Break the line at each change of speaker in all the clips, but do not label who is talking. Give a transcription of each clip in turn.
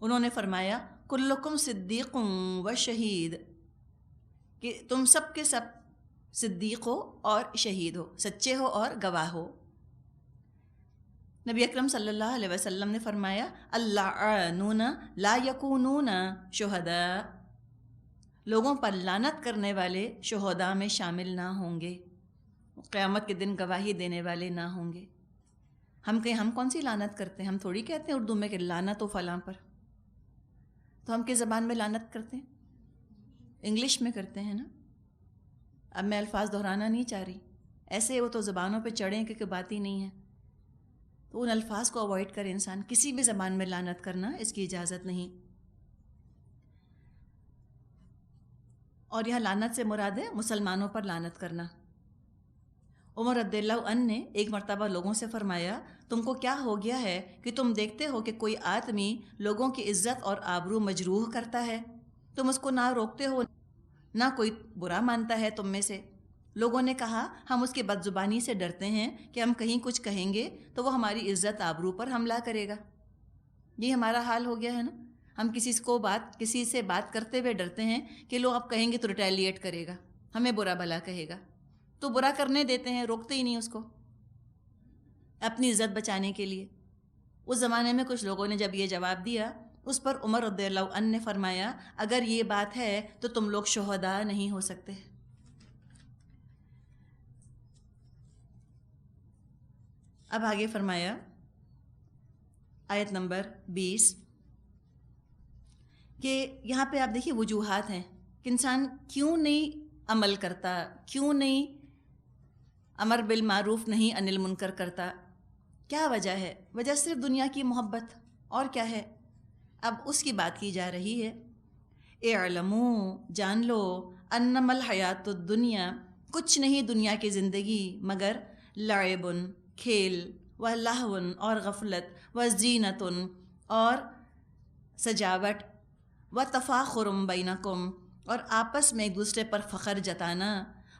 انہوں نے فرمایا کلکم صدیق و شہید، کہ تم سب کے سب صدیق ہو اور شہید ہو، سچے ہو اور گواہ ہو۔ نبی اکرم صلی اللہ علیہ وسلم نے فرمایا اللعانون لا یکونون شہداء، لوگوں پر لعنت کرنے والے شہداء میں شامل نہ ہوں گے، قیامت کے دن گواہی دینے والے نہ ہوں گے۔ ہم کون سی لعنت کرتے ہیں؟ ہم تھوڑی کہتے ہیں اردو میں کہ لعنت و فلاں پر، تو ہم کس زبان میں لعنت کرتے ہیں؟ انگلش میں کرتے ہیں نا۔ اب میں الفاظ دہرانا نہیں چاہ رہی، ایسے وہ تو زبانوں پہ چڑھیں کہ بات ہی نہیں ہے، تو ان الفاظ کو اوائڈ کرے انسان، کسی بھی زبان میں لعنت کرنا اس کی اجازت نہیں۔ اور یہاں لعنت سے مراد ہے مسلمانوں پر لعنت کرنا۔ عمر رضی اللہ عنہ نے ایک مرتبہ لوگوں سے فرمایا تم کو کیا ہو گیا ہے کہ تم دیکھتے ہو کہ کوئی آدمی لوگوں کی عزت اور آبرو مجروح کرتا ہے، تم اس کو نہ روکتے ہو نہ کوئی برا مانتا ہے تم میں سے؟ لوگوں نے کہا ہم اس کی بد زبانی سے ڈرتے ہیں کہ ہم کہیں کچھ کہیں گے تو وہ ہماری عزت آبرو پر حملہ کرے گا۔ یہ ہمارا حال ہو گیا ہے نا، ہم کسی سے بات کرتے ہوئے ڈرتے ہیں کہ لوگ اب کہیں گے تو ریٹیلیٹ کرے گا، ہمیں برا بھلا کہے گا، تو برا کرنے دیتے ہیں، روکتے ہی نہیں اس کو اپنی عزت بچانے کے لیے۔ اس زمانے میں کچھ لوگوں نے جب یہ جواب دیا، اس پر عمر رضی اللہ عنہ نے فرمایا اگر یہ بات ہے تو تم لوگ شہداء نہیں ہو سکتے۔ اب آگے فرمایا آیت نمبر 20 کہ یہاں پہ آپ دیکھیے وجوہات ہیں کہ انسان کیوں نہیں عمل کرتا، کیوں نہیں امر بالمعروف نہیں انل منکر کرتا، کیا وجہ ہے؟ وجہ صرف دنیا کی محبت، اور کیا ہے؟ اب اس کی بات کی جا رہی ہے۔ اعلموا، جان لو، انما الحیات الدنیا، کچھ نہیں دنیا کی زندگی مگر لعب، کھیل، و لہو، اور غفلت، و زینت، اور سجاوٹ، و تفاخر بینکم، اور آپس میں ایک دوسرے پر فخر جتانا،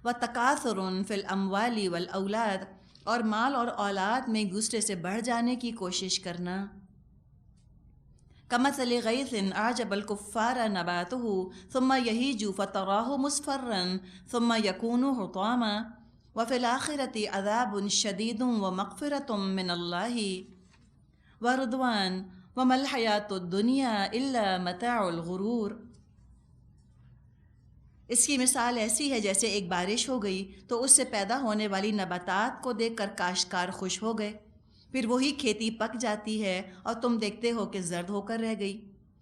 و تکاثر فی الاموال والاولاد، اور مال اور اولاد میں ایک دوسرے سے بڑھ جانے کی کوشش کرنا۔ کمثل غیث اعجب الکفار نباتہ ثم یہیج فتراہ مصفرا ثم یکون حطاما وفی الآخرۃ عذاب شدید ومغفرۃ من اللہ ورضوان وما الحیاۃ الدنیا الا متاع الغرور۔ اس کی مثال ایسی ہے جیسے ایک بارش ہو گئی تو اس سے پیدا ہونے والی نباتات کو دیکھ کر کاشتکار خوش ہو گئے، پھر وہی کھیتی پک جاتی ہے اور تم دیکھتے ہو کہ زرد ہو کر رہ گئی،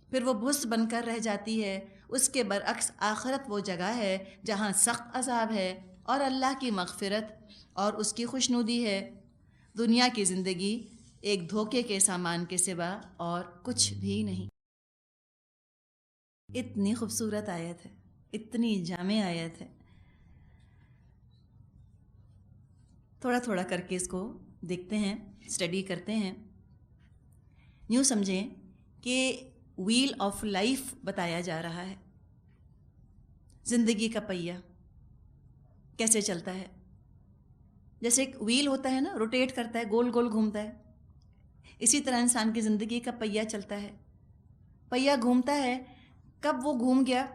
پھر وہ بھس بن کر رہ جاتی ہے۔ اس کے برعکس آخرت وہ جگہ ہے جہاں سخت عذاب ہے اور اللہ کی مغفرت اور اس کی خوشنودی ہے۔ دنیا کی زندگی ایک دھوکے کے سامان کے سوا اور کچھ بھی نہیں۔ اتنی خوبصورت آیت ہے، اتنی جامع آیت ہے، تھوڑا تھوڑا کر کے اس کو دیکھتے ہیں، اسٹڈی کرتے ہیں۔ یوں سمجھیں کہ وہیل آف لائف بتایا جا رہا ہے، زندگی کا پہیہ کیسے چلتا ہے۔ جیسے ایک وہیل ہوتا ہے نا، روٹیٹ کرتا ہے، گول گول گھومتا ہے، اسی طرح انسان کی زندگی کا پہیہ چلتا ہے، پہیہ گھومتا ہے۔ کب وہ گھوم گیا؟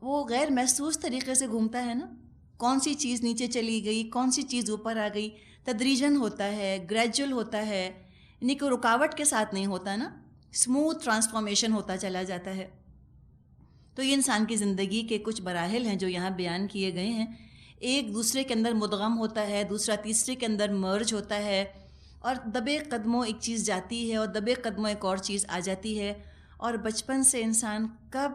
وہ غیر محسوس طریقے سے گھومتا ہے نا، کون سی چیز نیچے چلی گئی، کون سی چیز اوپر آ گئی، تدریجاً ہوتا ہے، گریجول ہوتا ہے، یعنی کوئی رکاوٹ کے ساتھ نہیں ہوتا نا، اسموتھ ٹرانسفارمیشن ہوتا چلا جاتا ہے۔ تو یہ انسان کی زندگی کے کچھ مراحل ہیں جو یہاں بیان کیے گئے ہیں۔ ایک دوسرے کے اندر مدغم ہوتا ہے، دوسرا تیسرے کے اندر مرج ہوتا ہے، اور دبے قدموں ایک چیز جاتی ہے اور دبے قدموں ایک اور چیز آ جاتی ہے، اور بچپن سے انسان کب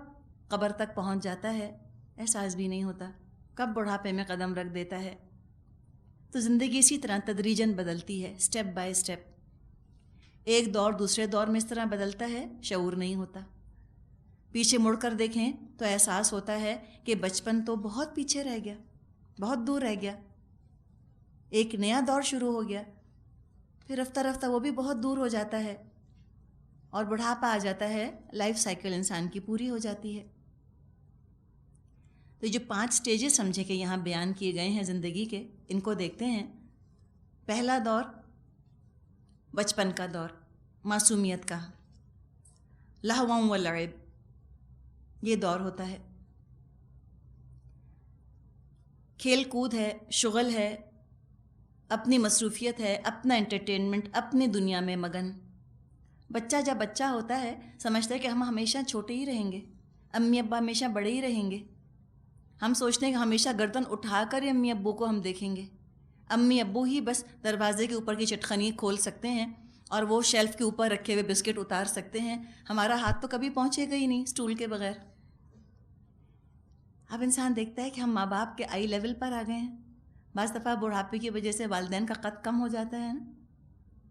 قبر تک پہنچ جاتا ہے احساس بھی نہیں ہوتا، کب بڑھاپے میں قدم رکھ دیتا ہے۔ تو زندگی اسی طرح تدریجاً بدلتی ہے، سٹیپ بائی سٹیپ، ایک دور دوسرے دور میں اس طرح بدلتا ہے، شعور نہیں ہوتا۔ پیچھے مڑ کر دیکھیں تو احساس ہوتا ہے کہ بچپن تو بہت پیچھے رہ گیا، بہت دور رہ گیا، ایک نیا دور شروع ہو گیا، پھر رفتہ رفتہ وہ بھی بہت دور ہو جاتا ہے، اور بڑھاپا آ جاتا ہے، لائف سائیکل انسان کی پوری ہو جاتی ہے۔ تو جو 5 سٹیجز سمجھے کہ یہاں بیان کیے گئے ہیں زندگی کے، ان کو دیکھتے ہیں۔ پہلا دور بچپن کا دور، معصومیت کا، لہواں و لعب، یہ دور ہوتا ہے. کھیل کود ہے، شغل ہے، اپنی مصروفیت ہے، اپنا انٹرٹینمنٹ، اپنی دنیا میں مگن. بچہ جب بچہ ہوتا ہے سمجھتا ہے کہ ہم ہمیشہ چھوٹے ہی رہیں گے، امی ابا ہمیشہ بڑے ہی رہیں گے. ہم سوچتے ہیں کہ ہمیشہ گردن اٹھا کر ہی امی ابو کو ہم دیکھیں گے. امی ابو ہی بس دروازے کے اوپر کی چٹخنی کھول سکتے ہیں اور وہ شیلف کے اوپر رکھے ہوئے بسکٹ اتار سکتے ہیں. ہمارا ہاتھ تو کبھی پہنچے گا ہی نہیں اسٹول کے بغیر. اب انسان دیکھتا ہے کہ ہم ماں باپ کے آئی لیول پر آ گئے ہیں. بعض دفعہ بڑھاپے کی وجہ سے والدین کا قد کم ہو جاتا ہے نا،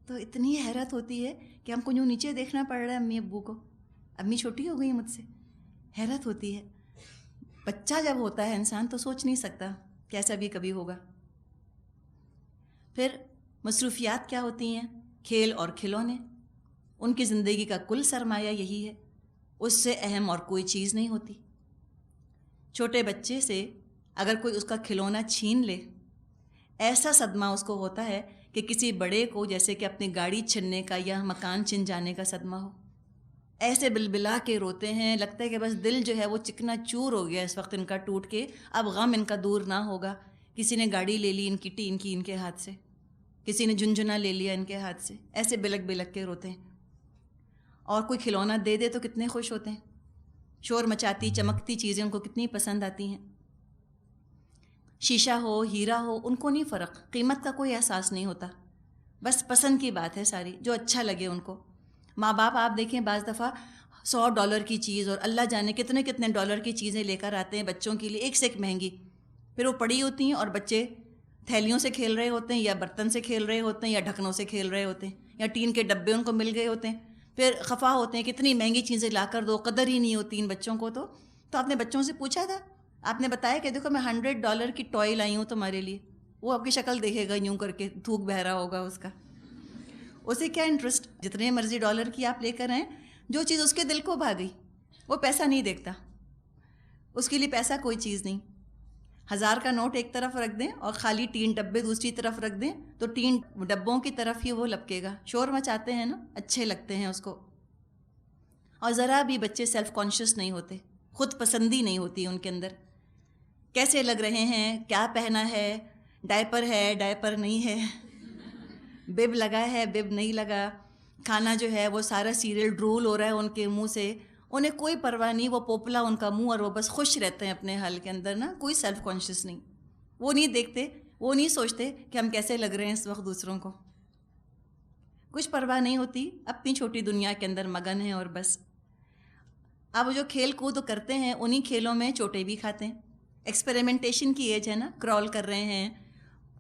تو اتنی حیرت ہوتی ہے کہ ہم کو یوں نیچے دیکھنا پڑ رہا ہے امی ابو کو. امی چھوٹی ہو گئی مجھ سے، حیرت ہوتی ہے. بچہ جب ہوتا ہے انسان تو سوچ نہیں سکتا کہ ایسا بھی کبھی ہوگا. پھر مصروفیات کیا ہوتی ہیں؟ کھیل اور کھلونے. ان کی زندگی کا کل سرمایہ یہی ہے، اس سے اہم اور کوئی چیز نہیں ہوتی. چھوٹے بچے سے اگر کوئی اس کا کھلونا چھین لے، ایسا صدمہ اس کو ہوتا ہے کہ کسی بڑے کو جیسے کہ اپنی گاڑی چھننے کا یا مکان چھن جانے کا صدمہ ہو. ایسے بلبلا کے روتے ہیں، لگتا ہے کہ بس دل جو ہے وہ چکنا چور ہو گیا اس وقت ان کا ٹوٹ کے. اب غم ان کا دور نہ ہوگا. کسی نے گاڑی لے لی ان کی ٹین کی ان کے ہاتھ سے، کسی نے جھنجھنا لے لیا ان کے ہاتھ سے. ایسے بلک بلک کے روتے ہیں. اور کوئی کھلونا دے دے تو کتنے خوش ہوتے ہیں. شور مچاتی چمکتی چیزیں ان کو کتنی پسند آتی ہیں. شیشہ ہو، ہیرا ہو، ان کو نہیں فرق، قیمت کا کوئی احساس نہیں ہوتا. بس پسند کی بات ہے ساری، جو اچھا لگے ان کو. ماں باپ آپ دیکھیں بعض دفعہ $100 کی چیز اور اللہ جانے کتنے کتنے ڈالر کی چیزیں لے کر آتے ہیں بچوں کے لیے، ایک سے ایک مہنگی. پھر وہ پڑی ہوتی ہیں اور بچے تھیلیوں سے کھیل رہے ہوتے ہیں یا برتن سے کھیل رہے ہوتے ہیں یا ڈھکنوں سے کھیل رہے ہوتے ہیں یا ٹین کے ڈبے ان کو مل گئے ہوتے ہیں. پھر خفا ہوتے ہیں کتنی مہنگی چیزیں لا کر دو، قدر ہی نہیں ہوتی ان بچوں کو. تو آپ نے بچوں سے پوچھا تھا، آپ نے بتایا کہ دیکھو میں $100 کی ٹوائے لائی ہوں تمہارے لیے. وہ آپ کی شکل دیکھے گا یوں کر کے، تھوک بہہ رہا ہوگا اس کا. اسے کیا انٹرسٹ، جتنے مرضی ڈالر کی آپ لے کر آئیں، جو چیز اس کے دل کو بھا گئی وہ پیسہ نہیں دیکھتا. اس کے لیے پیسہ کوئی چیز نہیں. 1000 کا نوٹ ایک طرف رکھ دیں اور خالی 3 ڈبے دوسری طرف رکھ دیں تو 3 ڈبوں کی طرف ہی وہ لپکے گا. شور مچاتے ہیں نا، اچھے لگتے ہیں اس کو. اور ذرا بھی بچے سیلف کانشیس نہیں ہوتے، خود پسندی نہیں ہوتی ان کے اندر. کیسے لگ رہے ہیں، کیا پہنا ہے، ڈائپر ہے ڈائپر نہیں ہے، بب لگا ہے بب نہیں لگا، کھانا جو ہے وہ سارا سیریل ڈرول ہو رہا ہے ان کے منہ سے. انہیں کوئی پرواہ نہیں، وہ پوپلا ان کا منہ اور وہ بس خوش رہتے ہیں اپنے حال کے اندر نا. کوئی سیلف کانشیس نہیں. وہ نہیں دیکھتے، وہ نہیں سوچتے کہ ہم کیسے لگ رہے ہیں اس وقت دوسروں کو. کچھ پرواہ نہیں ہوتی، اپنی چھوٹی دنیا کے اندر مگن ہیں اور بس. اب جو کھیل کود کرتے ہیں انہی کھیلوں میں چوٹیں بھی کھاتے ہیں. ایکسپیریمنٹیشن کی ایج ہے نا، کرال کر رہے ہیں.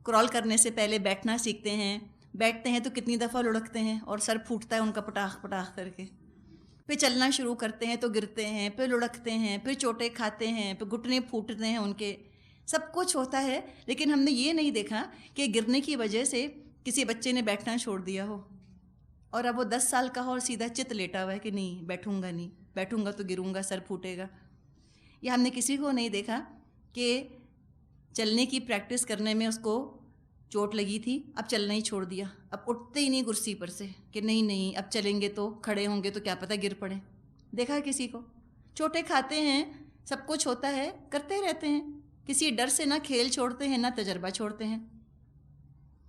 کرال کرنے سے پہلے بیٹھنا سیکھتے ہیں. بیٹھتے ہیں تو کتنی دفعہ لڑکتے ہیں اور سر پھوٹتا ہے ان کا پٹاخ پٹاخ کر کے. پھر چلنا شروع کرتے ہیں تو گرتے ہیں، پھر لڑکتے ہیں، پھر چوٹیں کھاتے ہیں، پھر گھٹنے پھوٹتے ہیں ان کے. سب کچھ ہوتا ہے، لیکن ہم نے یہ نہیں دیکھا کہ گرنے کی وجہ سے کسی بچے نے بیٹھنا چھوڑ دیا ہو اور اب وہ 10 سال کا ہو اور سیدھا چت لیٹا ہوا ہے کہ نہیں بیٹھوں گا، نہیں بیٹھوں گا تو گروں گا، سر پھوٹے گا. یہ ہم نے کسی کو نہیں دیکھا کہ چلنے کی پریکٹس کرنے میں اس کو چوٹ لگی تھی، اب چلنا ہی چھوڑ دیا، اب اٹھتے ہی نہیں کرسی پر سے کہ نہیں اب چلیں گے تو کھڑے ہوں گے تو کیا پتہ گر پڑیں. دیکھا کسی کو؟ چوٹیں کھاتے ہیں، سب کچھ ہوتا ہے، کرتے رہتے ہیں. کسی ڈر سے نہ کھیل چھوڑتے ہیں، نہ تجربہ چھوڑتے ہیں،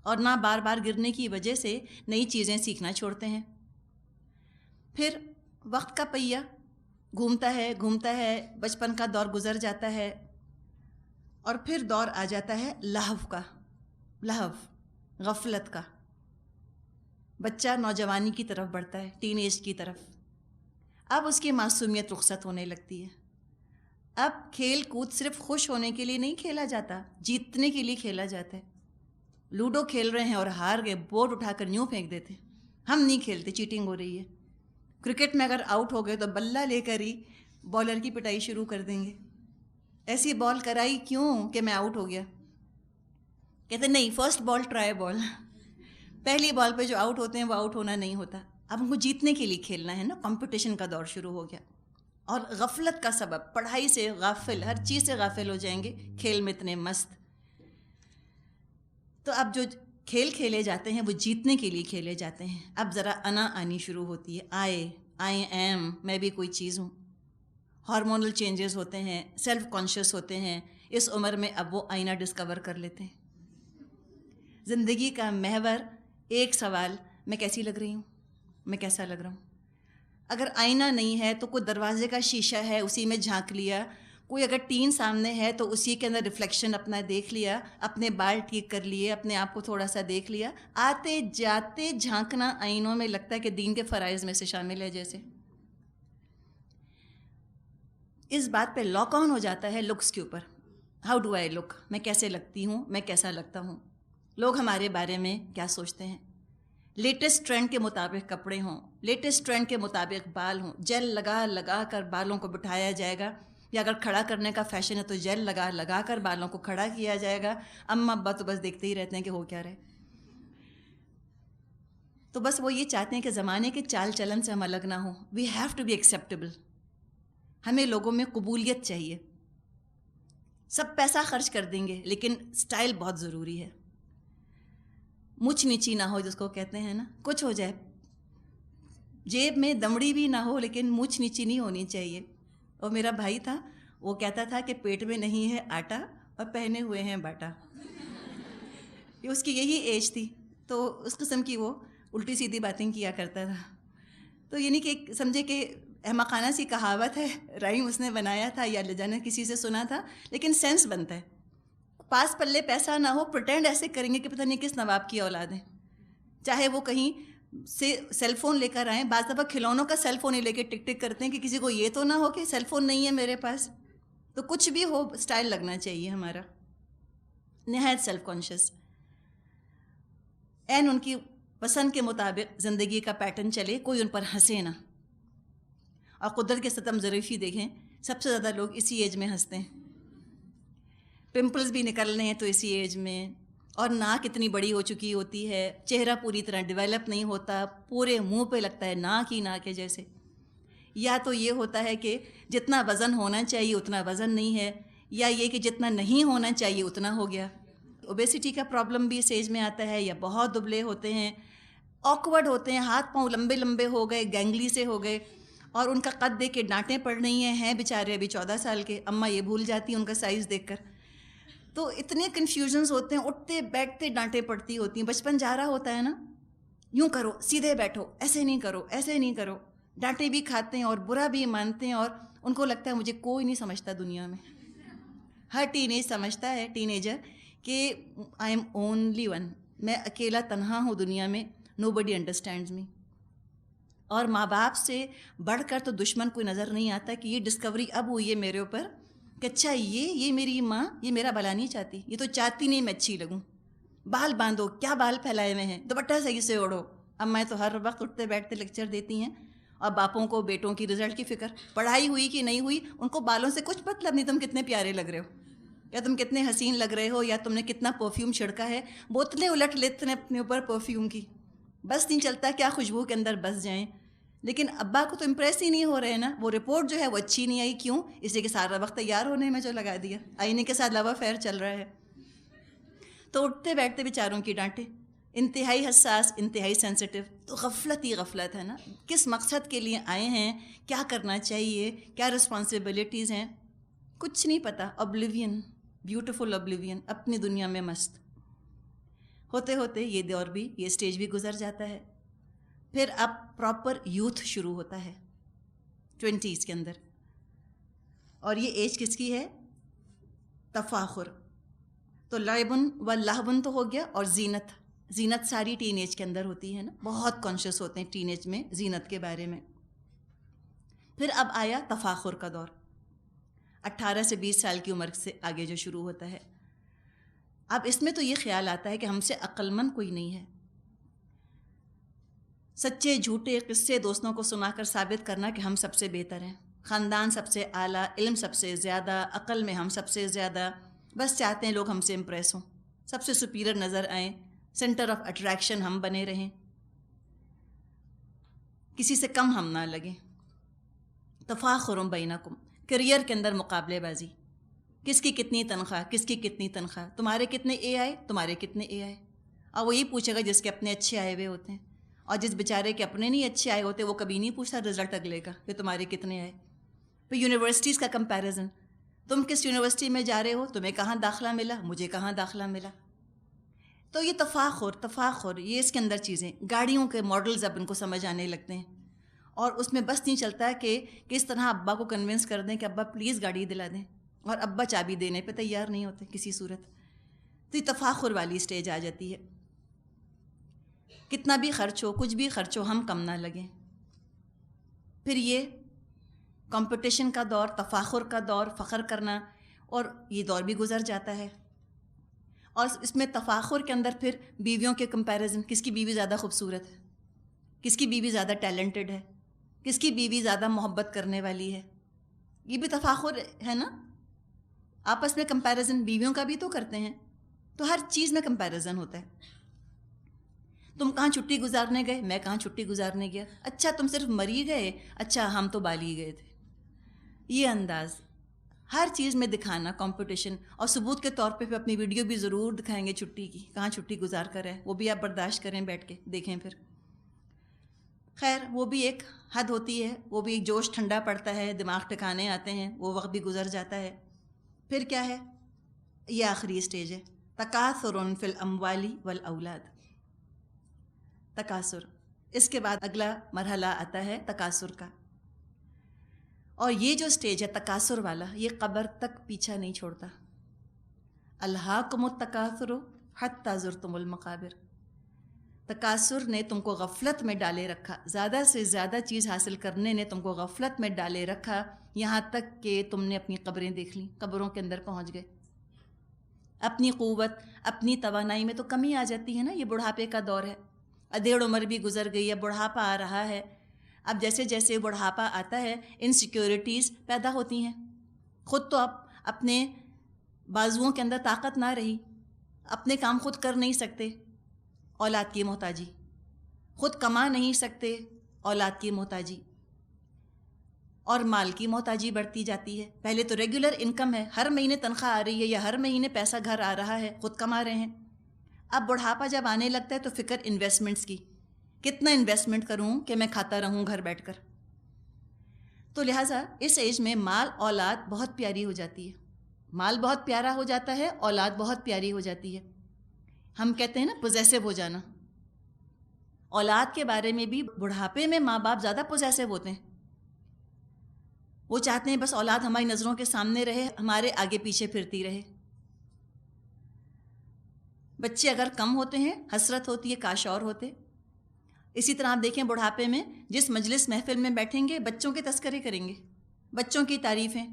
اور نہ بار بار گرنے کی وجہ سے نئی چیزیں سیکھنا چھوڑتے ہیں. پھر وقت کا پہیہ گھومتا ہے گھومتا ہے، بچپن کا دور گزر جاتا ہے اور پھر دور آ جاتا ہے لہو کا، لہو، غفلت کا. بچہ نوجوانی کی طرف بڑھتا ہے، ٹین ایج کی طرف. اب اس کی معصومیت رخصت ہونے لگتی ہے. اب کھیل کود صرف خوش ہونے کے لیے نہیں کھیلا جاتا، جیتنے کے لیے کھیلا جاتا ہے. لوڈو کھیل رہے ہیں اور ہار گئے، بورڈ اٹھا کر یوں پھینک دیتے، ہم نہیں کھیلتے، چیٹنگ ہو رہی ہے. کرکٹ میں اگر آؤٹ ہو گئے تو بلہ لے کر ہی بالر کی پٹائی شروع کر دیں گے. ایسی بال کرائی کیوں کہ میں آؤٹ ہو گیا؟ کہتے نہیں، فرسٹ بال ٹرائی بال. پہلی بال پہ جو آؤٹ ہوتے ہیں وہ آؤٹ ہونا نہیں ہوتا. اب ہم کو جیتنے کے لیے کھیلنا ہے نا، کمپٹیشن کا دور شروع ہو گیا. اور غفلت کا سبب، پڑھائی سے غافل، ہر چیز سے غافل ہو جائیں گے، کھیل میں اتنے مست. تو اب جو کھیل کھیلے جاتے ہیں وہ جیتنے کے لیے کھیلے جاتے ہیں. اب ذرا انا آنی شروع ہوتی ہے، آئی ایم، میں بھی کوئی چیز ہوں. ہارمونل چینجز ہوتے ہیں، سیلف کانشیس ہوتے ہیں. اس عمر میں اب وہ آئینہ ڈسکور کر لیتے ہیں. زندگی کا محور ایک سوال، میں کیسی لگ رہی ہوں، میں کیسا لگ رہا ہوں. اگر آئینہ نہیں ہے تو کوئی دروازے کا شیشہ ہے اسی میں جھانک لیا، کوئی اگر ٹین سامنے ہے تو اسی کے اندر ریفلیکشن اپنا دیکھ لیا، اپنے بال ٹھیک کر لیے، اپنے آپ کو تھوڑا سا دیکھ لیا. آتے جاتے جھانکنا آئینوں میں لگتا ہے کہ دین کے فرائض میں سے شامل ہے. جیسے اس بات پہ لاک آن ہو جاتا ہے لکس کے اوپر. ہاؤ ڈو آئی لک، میں کیسے لگتی ہوں، میں کیسا لگتا ہوں، لوگ ہمارے بارے میں کیا سوچتے ہیں. لیٹسٹ ٹرینڈ کے مطابق کپڑے ہوں، لیٹسٹ ٹرینڈ کے مطابق بال ہوں، جیل لگا لگا کر بالوں کو بٹھایا جائے گا، یا اگر کھڑا کرنے کا فیشن ہے تو جیل لگا لگا کر بالوں کو کھڑا کیا جائے گا. اماں ابا تو بس دیکھتے ہی رہتے ہیں کہ ہو کیا رہے. تو بس وہ یہ چاہتے ہیں کہ زمانے کے چال چلن سے ہم الگ نہ ہوں. We have to be acceptable. ہمیں لوگوں میں قبولیت چاہیے. سب پیسہ خرچ کر دیں گے لیکن سٹائل بہت ضروری ہے. مچھ نیچی نہ ہو، جس کو کہتے ہیں نا، کچھ ہو جائے، جیب میں دمڑی بھی نہ ہو لیکن مچھ نیچی نہیں ہونی چاہیے. اور میرا بھائی تھا، وہ کہتا تھا کہ پیٹ میں نہیں ہے آٹا اور پہنے ہوئے ہیں باٹا. اس کی یہی ایج تھی تو اس قسم کی وہ الٹی سیدھی باتیں کیا کرتا تھا. تو یعنی کہ سمجھے کہ احمقانہ سی کہاوت ہے، رائم اس نے بنایا تھا یا لجانا کسی سے سنا تھا، لیکن سینس بنتا ہے. پاس پلے پیسہ نہ ہو، پریٹینڈ ایسے کریں گے کہ پتہ نہیں کس نواب کی اولاد ہیں. چاہے وہ کہیں سے سیل فون لے کر آئیں، بعض دفعہ کھلونوں کا سیل فون ہی لے کے ٹک ٹک کرتے ہیں کہ کسی کو یہ تو نہ ہو کہ سیل فون نہیں ہے میرے پاس. تو کچھ بھی ہو، سٹائل لگنا چاہیے ہمارا. نہایت سیلف کانشیس. این ان کی پسند کے مطابق زندگی کا پیٹرن چلے، کوئی ان پر ہنسے نہ. اور قدرت کے ستم ظریفی دیکھیں، سب سے زیادہ لوگ اسی ایج میں ہنستے ہیں. پمپلز بھی نکلنے ہیں تو اسی ایج میں، اور ناک اتنی بڑی ہو چکی ہوتی ہے، چہرہ پوری طرح ڈیولپ نہیں ہوتا، پورے منہ پہ لگتا ہے ناک ہی ناک ہے جیسے. یا تو یہ ہوتا ہے کہ جتنا وزن ہونا چاہیے اتنا وزن نہیں ہے، یا یہ کہ جتنا نہیں ہونا چاہیے اتنا ہو گیا. اوبیسٹی کا پرابلم بھی اس ایج میں آتا ہے، یا بہت دبلے ہوتے ہیں، آکورڈ ہوتے ہیں، ہاتھ پاؤں لمبے لمبے ہو گئے، گینگلی سے ہو گئے، اور ان کا قد دیکھ کے ڈانٹیں پڑ رہی ہیں بیچارے ابھی 14 سال کے. اماں یہ بھول جاتی ہیں ان کا سائز دیکھ کر. تو اتنے کنفیوژنز ہوتے ہیں، اٹھتے بیٹھتے ڈانٹیں پڑتی ہوتی ہیں. بچپن جا رہا ہوتا ہے نا، یوں کرو، سیدھے بیٹھو، ایسے نہیں کرو، ایسے نہیں کرو. ڈانٹیں بھی کھاتے ہیں اور برا بھی مانتے ہیں، اور ان کو لگتا ہے مجھے کوئی نہیں سمجھتا دنیا میں. ہر ٹین ایج سمجھتا ہے، ٹین ایجر، کہ آئی ایم اونلی ون، میں اکیلا تنہا ہوں دنیا میں، نو بڈی انڈرسٹینڈز می. اور ماں باپ سے بڑھ کر تو دشمن کوئی نظر نہیں آتا. کہ یہ ڈسکوری اب ہوئی ہے میرے اوپر کہ اچھا یہ میری ماں یہ میرا بھلا نہیں چاہتی، یہ تو چاہتی نہیں میں اچھی لگوں. بال باندھو، کیا بال پھیلائے ہوئے ہیں، دوپٹہ صحیح سے اوڑھو. اب میں تو ہر وقت اٹھتے بیٹھتے لیکچر دیتی ہیں، اور باپوں کو بیٹوں کی رزلٹ کی فکر، پڑھائی ہوئی کہ نہیں ہوئی ان کو بالوں سے کچھ مطلب نہیں. تم کتنے پیارے لگ رہے ہو، یا تم کتنے حسین لگ رہے ہو، یا تم نے کتنا پرفیوم چھڑکا ہے. بوتلیں الٹ لیتے ہیں اپنے اوپر پرفیوم کی، بس نہیں چلتا کیا خوشبو کے اندر بس جائیں. لیکن ابا کو تو امپریس ہی نہیں ہو رہے نا. وہ رپورٹ جو ہے وہ اچھی نہیں آئی، کیوں؟ اس لیے کہ سارا وقت تیار ہونے میں جو لگا دیا، آئینے کے ساتھ لو افیئر چل رہا ہے. تو اٹھتے بیٹھتے بیچاروں کی ڈانٹیں. انتہائی حساس، انتہائی سینسٹیو. تو غفلت ہی غفلت ہے نا. کس مقصد کے لیے آئے ہیں، کیا کرنا چاہیے، کیا رسپانسبلٹیز ہیں، کچھ نہیں پتہ. اوبلیوین، بیوٹیفل اوبلیوین، اپنی دنیا میں مست. ہوتے ہوتے یہ دور بھی، یہ اسٹیج بھی گزر جاتا ہے. پھر اب پراپر یوتھ شروع ہوتا ہے 20s کے اندر. اور یہ ایج کس کی ہے؟ تفاخر. تو لعبن و لہبن تو ہو گیا، اور زینت. زینت ساری ٹین ایج کے اندر ہوتی ہے نا، بہت کانشیس ہوتے ہیں ٹین ایج میں زینت کے بارے میں. پھر اب آیا تفاخر کا دور، 18 سے 20 سال کی عمر سے آگے جو شروع ہوتا ہے. اب اس میں تو یہ خیال آتا ہے کہ ہم سے عقل مند کوئی نہیں ہے. سچے جھوٹے قصے دوستوں کو سنا کر ثابت کرنا کہ ہم سب سے بہتر ہیں، خاندان سب سے اعلیٰ، علم سب سے زیادہ، عقل میں ہم سب سے زیادہ. بس چاہتے ہیں لوگ ہم سے امپریس ہوں، سب سے سپیریئر نظر آئیں، سینٹر آف اٹریکشن ہم بنے رہیں، کسی سے کم ہم نہ لگیں. تفاخر بینکم، کریئر کے اندر مقابلے بازی، کس کی کتنی تنخواہ، کس کی کتنی تنخواہ، تمہارے کتنے اے آئے، تمہارے کتنے اے آئے. اور وہ یہ پوچھے گا جس کے اپنے اچھے آئے ہوئے ہوتے ہیں. اور جس بیچارے کے اپنے نہیں اچھے آئے ہوتے وہ کبھی نہیں پوچھتا رزلٹ اگلے کا کہ تمہارے کتنے آئے. پھر یونیورسٹیز کا کمپیریزن, تم کس یونیورسٹی میں جا رہے ہو, تمہیں کہاں داخلہ ملا, مجھے کہاں داخلہ ملا. تو یہ تفاخر یہ اس کے اندر چیزیں, گاڑیوں کے ماڈلز اب ان کو سمجھ آنے لگتے ہیں, اور اس میں بس نہیں چلتا کہ کس طرح ابا کو کنونس کر دیں کہ ابا پلیز گاڑی دلا دیں, اور ابا چابی دینے پہ تیار نہیں ہوتے کسی صورت. تو یہ تفاخر والی سٹیج آ جاتی ہے. کتنا بھی خرچ ہو, کچھ بھی خرچ ہو, ہم کم نہ لگیں. پھر یہ کمپٹیشن کا دور, تفاخر کا دور, فخر کرنا, اور یہ دور بھی گزر جاتا ہے. اور اس میں تفاخر کے اندر پھر بیویوں کے کمپیریزن, کس کی بیوی زیادہ خوبصورت ہے, کس کی بیوی زیادہ ٹیلنٹڈ ہے, کس کی بیوی زیادہ محبت کرنے والی ہے. یہ بھی تفاخر ہے نا, آپس میں کمپیریزن بیویوں کا بھی تو کرتے ہیں. تو ہر چیز میں کمپیریزن ہوتا ہے. تم کہاں چھٹی گزارنے گئے, میں کہاں چھٹی گزارنے گیا, اچھا تم صرف مری گئے, اچھا ہم تو بالی گئے تھے. یہ انداز ہر چیز میں دکھانا کمپٹیشن, اور ثبوت کے طور پہ اپنی ویڈیو بھی ضرور دکھائیں گے چھٹی کی, کہاں چھٹی گزار کر ہے, وہ بھی آپ برداشت کریں, بیٹھ کے دیکھیں. پھر خیر وہ بھی ایک حد ہوتی ہے, وہ بھی ایک جوش ٹھنڈا پڑتا ہے, دماغ ٹھکانے آتے ہیں, وہ وقت بھی گزر جاتا ہے. پھر کیا ہے, یہ آخری سٹیج ہے, تکاثر فی الاموال والاولاد. تکاثر, اس کے بعد اگلا مرحلہ آتا ہے تکاثر کا. اور یہ جو سٹیج ہے تکاثر والا, یہ قبر تک پیچھا نہیں چھوڑتا. الہاکم التکاثر حتی زرتم المقابر. تکاثر نے تم کو غفلت میں ڈالے رکھا, زیادہ سے زیادہ چیز حاصل کرنے نے تم کو غفلت میں ڈالے رکھا, یہاں تک کہ تم نے اپنی قبریں دیکھ لیں, قبروں کے اندر پہنچ گئے. اپنی قوت, اپنی توانائی میں تو کمی آ جاتی ہے نا. یہ بڑھاپے کا دور ہے, ادھیڑ عمر بھی گزر گئی ہے, بڑھاپا آ رہا ہے. اب جیسے جیسے بڑھاپا آتا ہے انسیکیورٹیز پیدا ہوتی ہیں. خود تو اب اپنے بازوؤں کے اندر طاقت نہ رہی, اپنے کام خود کر نہیں سکتے, اولاد کی محتاجی, خود کما نہیں سکتے, اولاد کی محتاجی, اور مال کی محتاجی بڑھتی جاتی ہے. پہلے تو ریگولر انکم ہے, ہر مہینے تنخواہ آ رہی ہے یا ہر مہینے پیسہ گھر آ رہا ہے, خود کما رہے ہیں. اب بڑھاپا جب آنے لگتا ہے تو فکر انویسٹمنٹس کی, کتنا انویسٹمنٹ کروں کہ میں کھاتا رہوں گھر بیٹھ کر. تو لہٰذا اس ایج میں مال, اولاد بہت پیاری ہو جاتی ہے. مال بہت پیارا ہو جاتا ہے, اولاد بہت پیاری ہو جاتی ہے. ہم کہتے ہیں نا پوزیسو ہو جانا. اولاد کے بارے میں بھی بڑھاپے میں ماں باپ زیادہ پوزیسو ہوتے ہیں. وہ چاہتے ہیں بس اولاد ہماری نظروں کے سامنے رہے, ہمارے آگے پیچھے پھرتی رہے. بچے اگر کم ہوتے ہیں حسرت ہوتی ہے کاش اور ہوتے. اسی طرح آپ دیکھیں بڑھاپے میں جس مجلس محفل میں بیٹھیں گے بچوں کے تذکرے کریں گے, بچوں کی تعریفیں,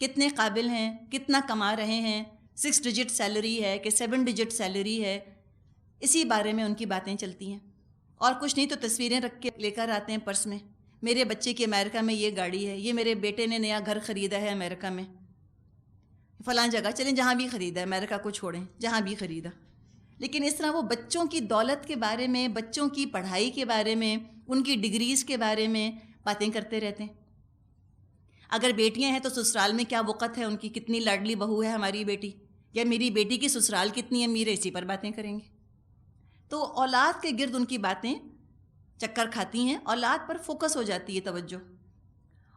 کتنے قابل ہیں, کتنا کما رہے ہیں, 6 ڈیجٹ سیلری ہے کہ 7 ڈیجٹ سیلری ہے, اسی بارے میں ان کی باتیں چلتی ہیں. اور کچھ نہیں تو تصویریں رکھ کے لے کر آتے ہیں پرس میں, میرے بچے کی امریکہ میں یہ گاڑی ہے, یہ میرے بیٹے نے نیا گھر خریدا ہے امریکہ میں, فلاں جگہ چلیں, جہاں بھی خریدا ہے, امریکہ کو چھوڑیں, جہاں بھی خریدا. لیکن اس طرح وہ بچوں کی دولت کے بارے میں, بچوں کی پڑھائی کے بارے میں, ان کی ڈگریز کے بارے میں باتیں کرتے رہتے ہیں. اگر بیٹیاں ہیں تو سسرال میں کیا وقت ہے ان کی, کتنی لاڈلی بہو ہے ہماری بیٹی, یا میری بیٹی کی سسرال کتنی امیر ہے, اسی پر باتیں کریں گے. تو اولاد کے گرد ان کی باتیں چکر کھاتی ہیں, اولاد پر فوکس ہو جاتی ہے توجہ.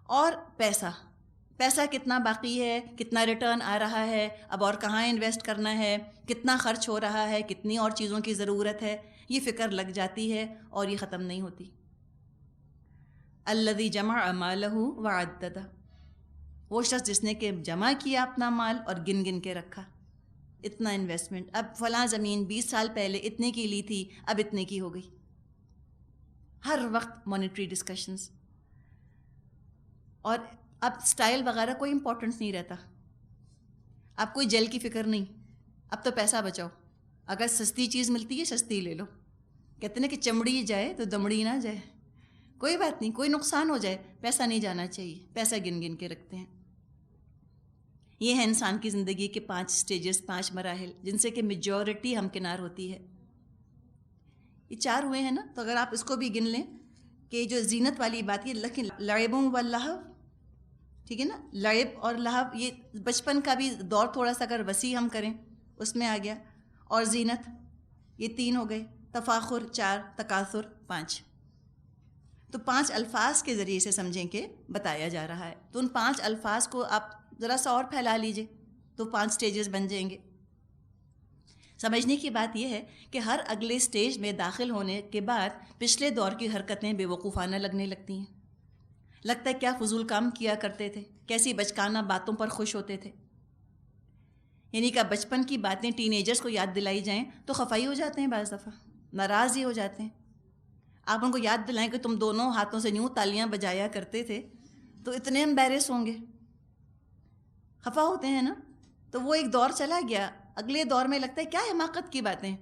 اور پیسہ کتنا باقی ہے, کتنا ریٹرن آ رہا ہے, اب اور کہاں انویسٹ کرنا ہے, کتنا خرچ ہو رہا ہے, کتنی اور چیزوں کی ضرورت ہے, یہ فکر لگ جاتی ہے اور یہ ختم نہیں ہوتی. الذی جمع مالہ وعددہ, وہ شخص جس نے کہ جمع کیا اپنا مال اور گن گن کے رکھا. اتنا انویسٹمنٹ, اب فلاں زمین 20 سال پہلے اتنے کی لی تھی, اب اتنے کی ہو گئی. ہر وقت مانیٹری ڈسکشنز. اور اب سٹائل وغیرہ کوئی امپورٹنس نہیں رہتا, اب کوئی جیل کی فکر نہیں, اب تو پیسہ بچاؤ, اگر سستی چیز ملتی ہے سستی لے لو. کہتے ہیں کہ چمڑی جائے تو دمڑی نہ جائے, کوئی بات نہیں, کوئی نقصان ہو جائے, پیسہ نہیں جانا چاہیے, پیسہ گن گن کے رکھتے ہیں. یہ ہے انسان کی زندگی کے 5 سٹیجز, 5 مراحل, جن سے کہ میجورٹی ہمکنار ہوتی ہے. یہ 4 ہوئے ہیں نا, تو اگر آپ اس کو بھی گن لیں کہ جو زینت والی بات, یہ لیکن لعبوں واللہو, ٹھیک ہے نا, لعب اور لہو یہ بچپن کا بھی دور تھوڑا سا اگر وسیع ہم کریں اس میں آ گیا, اور زینت, یہ 3 ہو گئے. تفاخر 4، تکاثر 5. تو 5 الفاظ کے ذریعے سے سمجھیں کہ بتایا جا رہا ہے. تو ان 5 الفاظ کو آپ ذرا سا اور پھیلا لیجئے تو 5 سٹیجز بن جائیں گے. سمجھنے کی بات یہ ہے کہ ہر اگلے سٹیج میں داخل ہونے کے بعد پچھلے دور کی حرکتیں بے وقوفانہ لگنے لگتی ہیں. لگتا ہے کیا فضول کام کیا کرتے تھے، کیسی بچکانہ باتوں پر خوش ہوتے تھے. یعنی کہ بچپن کی باتیں ٹین ایجرز کو یاد دلائی جائیں تو خفائی ہو جاتے ہیں، بعض دفعہ ناراض ہی ہو جاتے ہیں. آپ ان کو یاد دلائیں کہ تم دونوں ہاتھوں سے یوں تالیاں بجایا کرتے تھے تو اتنے امبیرس ہوں گے، خفا ہوتے ہیں نا. تو وہ ایک دور چلا گیا، اگلے دور میں لگتا ہے کیا حماقت کی باتیں.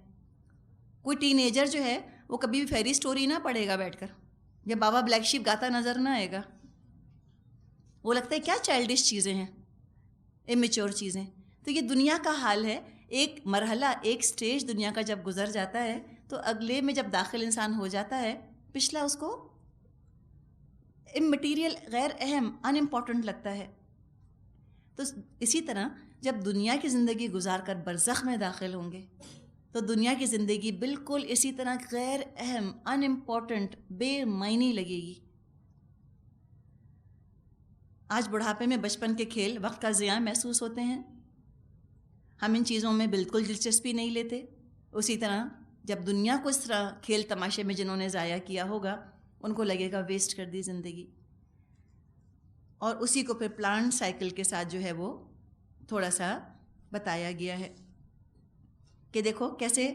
کوئی ٹین ایجر جو ہے وہ کبھی بھی فیری سٹوری نہ پڑھے گا بیٹھ کر، یا بابا بلیک شیپ گاتا نظر نہ آئے گا. وہ لگتا ہے کیا چائلڈش چیزیں ہیں، امیچور چیزیں. تو یہ دنیا کا حال ہے. ایک مرحلہ، ایک سٹیج دنیا کا جب گزر جاتا ہے تو اگلے میں جب داخل انسان ہو جاتا ہے، پچھلا اس کو امٹیریل، غیر اہم، ان امپورٹنٹ لگتا ہے. تو اسی طرح جب دنیا کی زندگی گزار کر برزخ میں داخل ہوں گے تو دنیا کی زندگی بالکل اسی طرح غیر اہم، ان امپورٹنٹ، بے معنی لگے گی. آج بڑھاپے میں بچپن کے کھیل وقت کا ضیاع محسوس ہوتے ہیں. ہم ان چیزوں میں بالکل دلچسپی نہیں لیتے. اسی طرح جب دنیا کو اس طرح کھیل تماشے میں جنہوں نے ضائع کیا ہوگا ان کو لگے گا ویسٹ کر دی زندگی. اور اسی کو پھر پلانٹ سائیکل کے ساتھ جو ہے وہ تھوڑا سا بتایا گیا ہے کہ دیکھو کیسے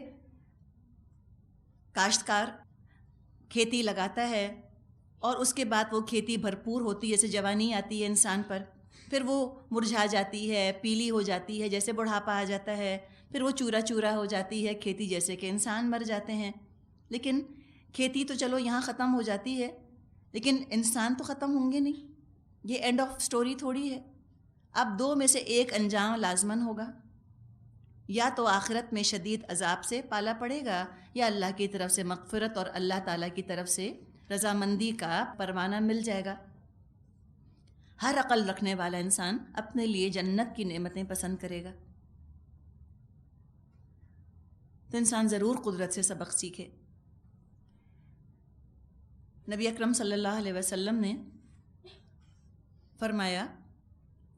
کاشتکار کھیتی لگاتا ہے اور اس کے بعد وہ کھیتی بھرپور ہوتی ہے، جیسے جوانی آتی ہے انسان پر، پھر وہ مرجھا جاتی ہے، پیلی ہو جاتی ہے جیسے بڑھاپا آ جاتا ہے، پھر وہ چورا چورا ہو جاتی ہے کھیتی جیسے کہ انسان مر جاتے ہیں. لیکن کھیتی تو چلو یہاں ختم ہو جاتی ہے، لیکن انسان تو ختم ہوں گے نہیں. یہ اینڈ آف سٹوری تھوڑی ہے. اب 2 میں سے ایک انجام لازماً ہوگا، یا تو آخرت میں شدید عذاب سے پالا پڑے گا، یا اللہ کی طرف سے مغفرت اور اللہ تعالیٰ کی طرف سے رضامندی کا پروانہ مل جائے گا. ہر عقل رکھنے والا انسان اپنے لیے جنت کی نعمتیں پسند کرے گا. تو انسان ضرور قدرت سے سبق سیکھے. نبی اکرم صلی اللہ علیہ وسلم نے فرمایا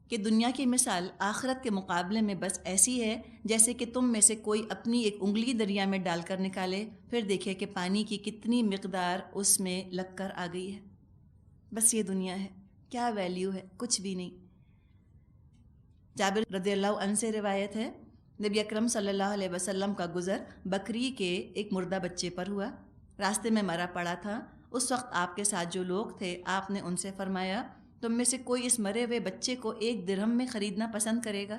کہ دنیا کی مثال آخرت کے مقابلے میں بس ایسی ہے جیسے کہ تم میں سے کوئی اپنی ایک انگلی دریا میں ڈال کر نکالے، پھر دیکھے کہ پانی کی کتنی مقدار اس میں لگ کر آ گئی ہے. بس یہ دنیا ہے، کیا ویلیو ہے؟ کچھ بھی نہیں. جابر رضی اللہ عنہ سے روایت ہے، نبی اکرم صلی اللہ علیہ وسلم کا گزر بکری کے ایک مردہ بچے پر ہوا. راستے میں مرا پڑا تھا. اس وقت آپ کے ساتھ جو لوگ تھے آپ نے ان سے فرمایا تم میں سے کوئی اس مرے ہوئے بچے کو 1 درہم میں خریدنا پسند کرے گا؟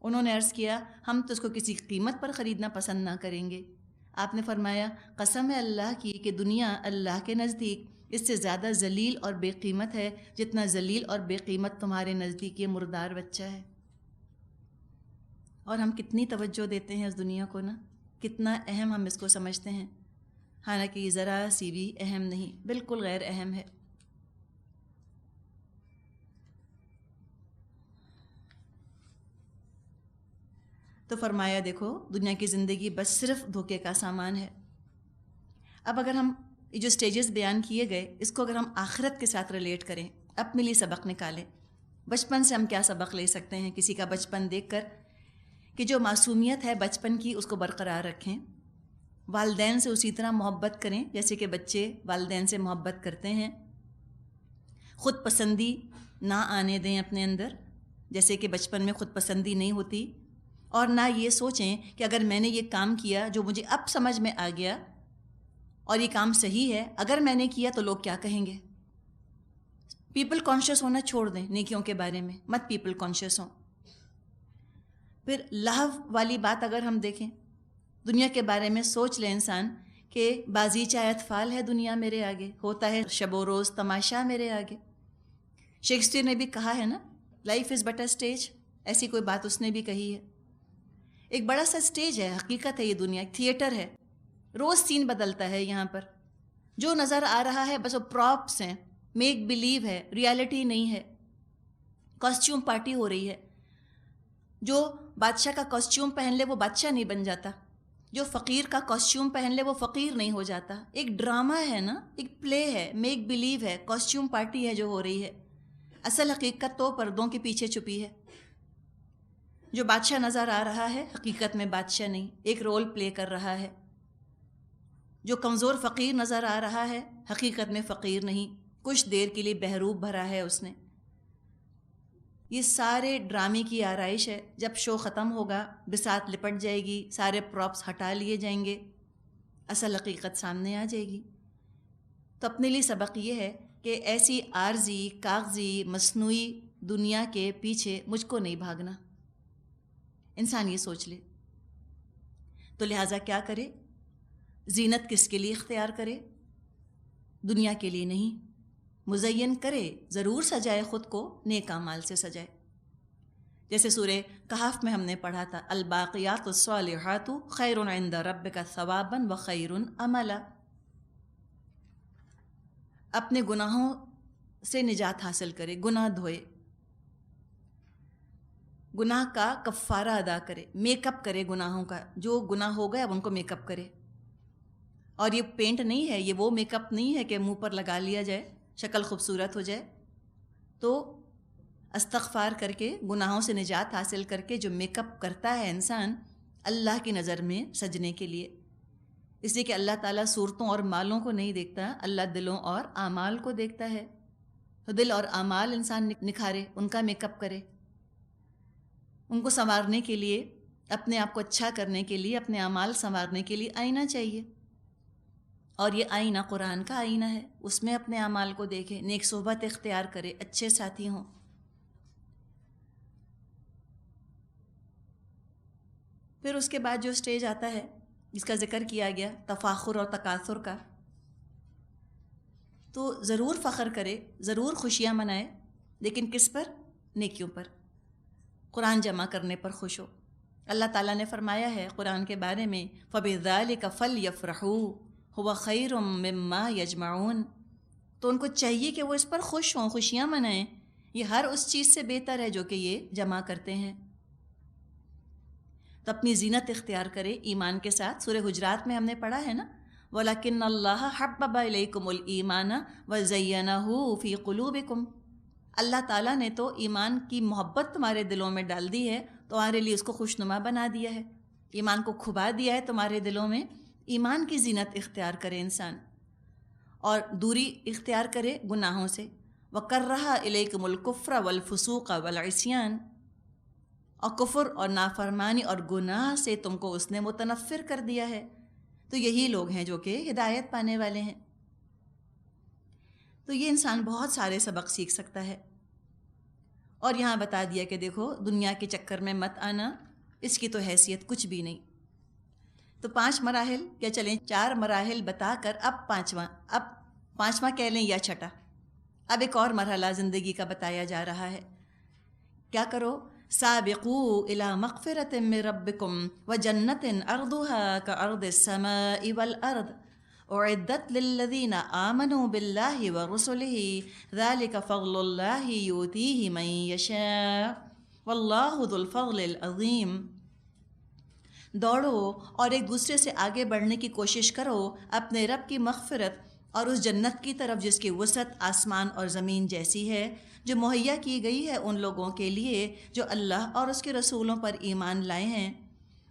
انہوں نے عرض کیا ہم تو اس کو کسی قیمت پر خریدنا پسند نہ کریں گے. آپ نے فرمایا قسم ہے اللہ کی کہ دنیا اللہ کے نزدیک اس سے زیادہ ذلیل اور بے قیمت ہے جتنا ذلیل اور بے قیمت تمہارے نزدیک یہ مردار بچہ ہے. اور ہم کتنی توجہ دیتے ہیں اس دنیا کو نا، کتنا اہم ہم اس کو سمجھتے ہیں، حالانکہ یہ ذرا سی بھی اہم نہیں، بالکل غیر اہم ہے. تو فرمایا دیکھو دنیا کی زندگی بس صرف دھوکے کا سامان ہے. اب اگر ہم یہ جو سٹیجز بیان کیے گئے اس کو اگر ہم آخرت کے ساتھ ریلیٹ کریں، اپنے لیے سبق نکالیں، بچپن سے ہم کیا سبق لے سکتے ہیں کسی کا بچپن دیکھ کر، کہ جو معصومیت ہے بچپن کی اس کو برقرار رکھیں. والدین سے اسی طرح محبت کریں جیسے کہ بچے والدین سے محبت کرتے ہیں. خود پسندی نہ آنے دیں اپنے اندر، جیسے کہ بچپن میں خود پسندی نہیں ہوتی. اور نہ یہ سوچیں کہ اگر میں نے یہ کام کیا جو مجھے اب سمجھ میں آ گیا اور یہ کام صحیح ہے، اگر میں نے کیا تو لوگ کیا کہیں گے. پیپل کانشیس ہونا چھوڑ دیں، نیکیوں کے بارے میں مت پیپل کانشیس ہوں. پھر لہو والی بات اگر ہم دیکھیں، دنیا کے بارے میں سوچ لیں انسان کہ بازیچہ اطفال ہے دنیا میرے آگے، ہوتا ہے شب و روز تماشا میرے آگے. شیکسپیئر نے بھی کہا ہے نا، life is but a stage, ایسی کوئی بات اس نے بھی کہی ہے. ایک بڑا سا اسٹیج ہے، حقیقت ہے، یہ دنیا ایک تھیٹر ہے، روز سین بدلتا ہے. یہاں پر جو نظر آ رہا ہے بس وہ پراپس ہیں، میک بلیو ہے، ریالٹی نہیں ہے. کاسٹیوم پارٹی ہو رہی ہے. جو بادشاہ کا کاسٹیوم پہن لے وہ بادشاہ نہیں بن جاتا. جو فقیر کا کاسٹیوم پہن لے وہ فقیر نہیں ہو جاتا. ایک ڈرامہ ہے نا، ایک پلے ہے، میک بلیو ہے، کاسٹیوم پارٹی ہے جو ہو رہی ہے. اصل حقیقت تو پردوں کے پیچھے چھپی ہے. جو بادشاہ نظر آ رہا ہے حقیقت میں بادشاہ نہیں، ایک رول پلے کر رہا ہے. جو کمزور فقیر نظر آ رہا ہے حقیقت میں فقیر نہیں، کچھ دیر کے لیے بہروب بھرا ہے اس نے. یہ سارے ڈرامے کی آرائش ہے. جب شو ختم ہوگا، بساط لپٹ جائے گی، سارے پراپس ہٹا لیے جائیں گے، اصل حقیقت سامنے آ جائے گی. تو اپنے لیے سبق یہ ہے کہ ایسی عارضی کاغذی مصنوعی دنیا کے پیچھے مجھ کو نہیں بھاگنا. انسان یہ سوچ لے. تو لہٰذا کیا کرے؟ زینت کس کے لیے اختیار کرے؟ دنیا کے لیے نہیں. مزین کرے، ضرور سجائے خود کو، نیک اعمال سے سجائے. جیسے سورہ کہف میں ہم نے پڑھا تھا، الباقیات الصالحات خیر عند ربک ثوابا وخیر عملا. اپنے گناہوں سے نجات حاصل کرے، گناہ دھوئے، گناہ کا کفارہ ادا کرے، میک اپ کرے گناہوں کا. جو گناہ ہو گئے اب ان کو میک اپ کرے. اور یہ پینٹ نہیں ہے، یہ وہ میک اپ نہیں ہے کہ منہ پر لگا لیا جائے شکل خوبصورت ہو جائے. تو استغفار کر کے گناہوں سے نجات حاصل کر کے جو میک اپ کرتا ہے انسان اللہ کی نظر میں سجنے کے لیے، اس لیے کہ اللہ تعالیٰ صورتوں اور مالوں کو نہیں دیکھتا، اللہ دلوں اور اعمال کو دیکھتا ہے. تو دل اور اعمال انسان نکھارے، ان کا میک اپ کرے. ان کو سنوارنے کے لیے، اپنے آپ کو اچھا کرنے کے لیے، اپنے اعمال سنوارنے کے لیے آئینہ چاہیے. اور یہ آئینہ قرآن کا آئینہ ہے، اس میں اپنے اعمال کو دیکھے، نیک صحبت اختیار کرے، اچھے ساتھی ہوں. پھر اس کے بعد جو سٹیج آتا ہے جس کا ذکر کیا گیا، تفاخر اور تکاثر کا، تو ضرور فخر کرے، ضرور خوشیاں منائے، لیکن کس پر؟ نیکیوں پر، قرآن جمع کرنے پر خوش ہو. اللہ تعالیٰ نے فرمایا ہے قرآن کے بارے میں، فَبِذَلِكَ فَلْيَفْرَحُوا هُوَ خَيْرٌ مِّمَّا يَجْمَعُونَ. تو ان کو چاہیے کہ وہ اس پر خوش ہوں، خوشیاں منائیں. یہ ہر اس چیز سے بہتر ہے جو کہ یہ جمع کرتے ہیں. تو اپنی زینت اختیار کرے ایمان کے ساتھ. سورہ حجرات میں ہم نے پڑھا ہے نا، وَلَكِنَّ اللَّهَ حَبَّبَ إِلَيْكُمُ الْإِيمَانَ وَزَيَّنَهُ فِي قُلُوبِكُمْ. اللہ تعالیٰ نے تو ایمان کی محبت تمہارے دلوں میں ڈال دی ہے، تمہارے لیے اس کو خوشنما بنا دیا ہے، ایمان کو کھبا دیا ہے تمہارے دلوں میں. ایمان کی زینت اختیار کرے انسان، اور دوری اختیار کرے گناہوں سے. وَكَرَّهَ إِلَيْكُمُ الْكُفْرَ وَالْفُسُوقَ وَالْعِصْيَانَ. اور کفر اور نافرمانی اور گناہ سے تم کو اس نے متنفر کر دیا ہے. تو یہی لوگ ہیں جو کہ ہدایت پانے والے ہیں. تو یہ انسان بہت سارے سبق سیکھ سکتا ہے. اور یہاں بتا دیا کہ دیکھو دنیا کے چکر میں مت آنا، اس کی تو حیثیت کچھ بھی نہیں. تو 5 مراحل، یا چلیں 4 مراحل بتا کر اب پانچواں کہہ لیں یا چھٹا، اب ایک اور مرحلہ زندگی کا بتایا جا رہا ہے. کیا کرو؟ سابقوا الى مغفرة من ربكم وجنة عرضها كعرض السماء والارض اعدت للذين آمنوا بالله ورسله ذلك فضل الله يؤتيه من يشاء والله ذو الفضل العظيم. دوڑو اور ایک دوسرے سے آگے بڑھنے کی کوشش کرو اپنے رب کی مغفرت اور اس جنت کی طرف جس کی وسعت آسمان اور زمین جیسی ہے، جو مہیا کی گئی ہے ان لوگوں کے لیے جو اللہ اور اس کے رسولوں پر ایمان لائے ہیں.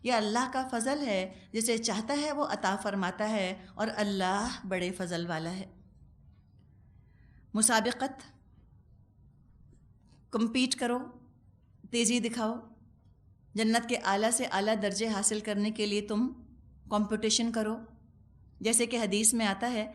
یہ اللہ کا فضل ہے، جسے چاہتا ہے وہ عطا فرماتا ہے، اور اللہ بڑے فضل والا ہے. مسابقت، کمپیٹ کرو، تیزی دکھاؤ. جنت کے اعلیٰ سے اعلیٰ درجے حاصل کرنے کے لیے تم کمپٹیشن کرو. جیسے کہ حدیث میں آتا ہے